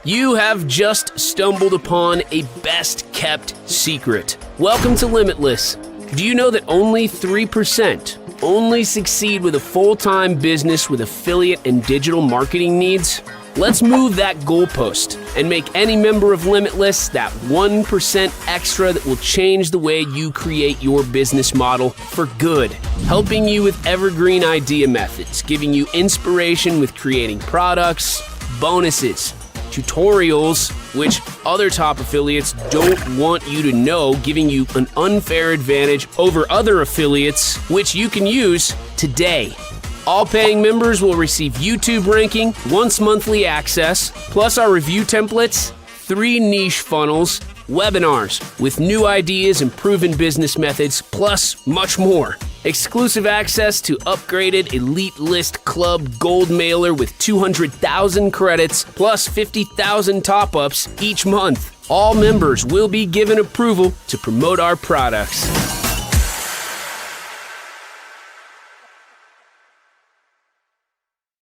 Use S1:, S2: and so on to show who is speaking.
S1: You have just stumbled upon a best-kept secret. Welcome to Limitless. Do you know that only 3% only succeed with a full-time business with affiliate and digital marketing needs? Let's move that goalpost and make any member of Limitless that 1% extra that will change the way you create your business model for good. Helping you with evergreen idea methods, giving you inspiration with creating products, bonuses, tutorials, which other top affiliates don't want you to know, giving you an unfair advantage over other affiliates, which you can use today. All paying members will receive YouTube ranking, once monthly access, plus our review templates, 3 niche funnels, webinars with new ideas and proven business methods, plus much more. Exclusive access to upgraded Elite List Club Gold Mailer with 200,000 credits, plus 50,000 top-ups each month. All members will be given approval to promote our products.